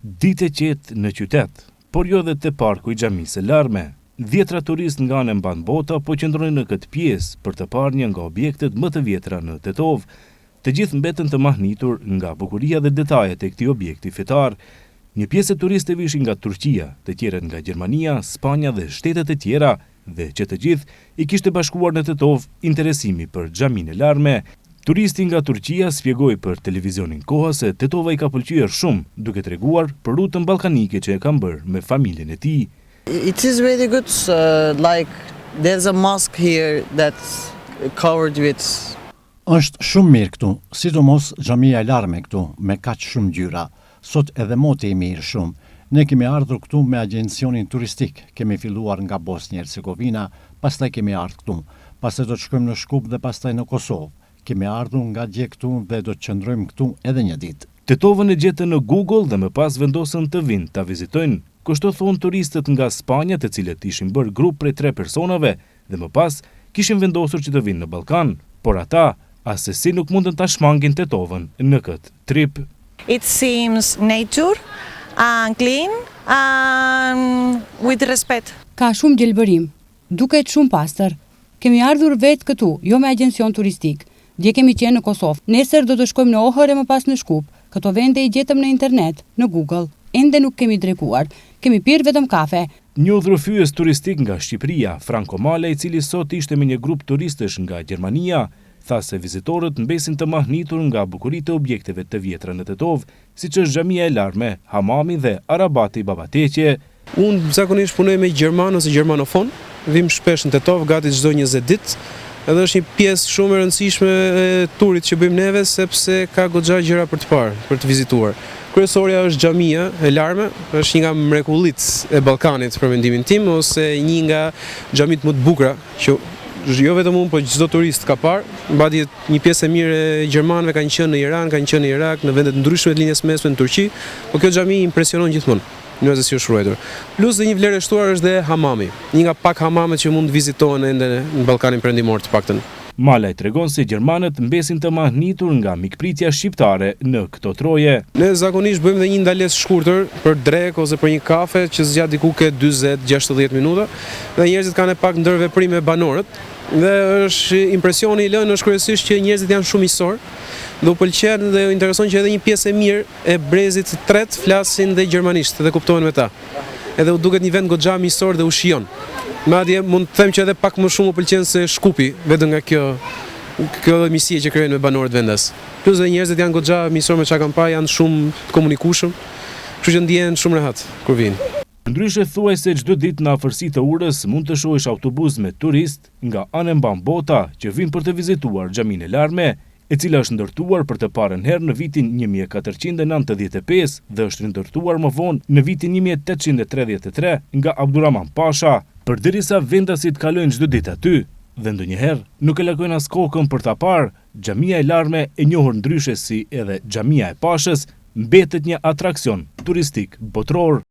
Ditë e qetë në qytet, por jo dhe te parku i xhamisë së Larme. Dhjetra turistë nga anë mban bota po qëndrojnë në këtë pjesë për të parë një nga objektet më të vjetra në Tetov. Të gjithë mbeten të mahnitur nga bukuria dhe detajet e këtij objekti fetar. Një pjesë e turistëve ishin nga Turqia, të tjerët nga Gjermania, Spanja dhe shtetet e tjera, dhe që të gjithë i kishte bashkuar në Tetov interesimi për xhaminë e Larme. Turisti nga Turqia shpjegoi për televizionin Koha se Tetova i ka pëlqyer shumë, duke treguar për rrugën ballkanike që e ka bërë me familjen e tij. It is very good, like there's a mosque here that's covered with. Është shumë mirë këtu, sidomos xhamia e Larme këtu, me kaq shumë ngjyra. Sot edhe moti i mirë shumë. Ne kemi ardhur këtu me agjencionin turistik. Kemi filluar nga Bosnia e Hercegovina, pastaj kemi ardhur këtu. Pastaj do të shkojmë në Shkup dhe pastaj në Kosovë. Kemi ardhur nga dje këtu dhe do të qëndrojmë këtu edhe një ditë. Tetovën e gjetën në Google dhe më pas vendosën të vinë ta vizitojnë. Kështu thonë turistët nga Spanja, të cilët ishin bërë grup prej 3 personave dhe më pas kishin vendosur që të vinë në Ballkan, por ata asesi nuk mundën ta shmangin Tetovën në këtë trip. It seems nature and clean and with respect. Ka shumë gjelbërim, duket shumë pastër. Kemi ardhur vetë këtu, jo me agjencion turistik. Dje kemi qenë në Kosovë. Nesër do të shkojmë në Ohër e më pas në Shkup. Këto vende i gjetëm në internet, në Google. Ende nuk kemi drekuar. Kemi pirë vetëm kafe. Një udhëfyes turistik nga Shqipëria, Franco Male, i cili sot ishte me një grup turistësh nga Gjermania, tha se vizitorët mbesin të mahnitur nga bukuritë e objekteve të vjetra në Tetov, siç është xhamia e Larme, hamami dhe arabati Babateqe. Unë zakonisht punoj me gjerman ose gjermanofon, vim shpesh në Tetov gati çdo 20 ditë. Edhe është një pjesë shumë e rëndësishme e turit që bëjmë neve, sepse ka goxha gjëra për të parë, për të vizituar. Kryesorja është xhamia e Larme, është një nga mrekullitë e Ballkanit për mendimin tim, ose një nga xhamit më të bukura që jo vetëm unë, po çdo turist ka parë. Mbasi një pjesë e mirë e gjermanëve kanë qenë në Iran, kanë qenë në Irak, në vende të ndryshme të linjës mesme në Turqi, por kjo xhami impresionon gjithmonë. Në si është ruajtur. Plus dhe një vlerë e shtuar është dhe hamami. Një nga pak hamamet që mund të vizitohen ende në Ballkanin Perëndimor të paktën. Malaj tregon se gjermanët mbesin të mahnitur nga mikpritja shqiptare në këto troje. Ne zakonisht bëjmë dhe një ndalesë shkurtër për drek ose për një kafe që zgjat diku ke 40-60 minuta dhe njerëzit kanë pak ndërveprime banorët. Dhe është impresioni i lënë është kryesisht që njerëzit janë shumë miqësor. Dhe u pëlqen dhe u intereson që edhe një pjesë e mirë e brezit të tret flasin dhe gjermanisht dhe kuptohen me ta. Edhe u duket një vend goxha miqësor dhe u shijon. Madje mund të them që edhe pak më shumë u pëlqen se Shkupi, vetëm nga kjo miqësie që krijojnë me banorët vendas. Plus dhe njerëzit janë goxha miqësor me çka kanë pa, janë shumë të komunikueshëm, kështu që ndihen shumë rehat kur vinë. Ndryshe thuaj se çdo ditë në afërsi të Urës mund të shohësh autobus me turist nga anë mban bota që vinë për të vizituar xhaminë e Larme, e cila është ndërtuar për të parën herë në vitin 1495 dhe është ndërtuar më vonë në vitin 1833 nga Abdurrahman Pasha, përderisa vendasit kalojnë çdo ditë aty dhe ndonjëherë nuk e largojnë as kokën për ta parë, xhamia e Larme, e njohur ndryshe si edhe xhamia e Pashës, mbetet një atraksion turistik botror.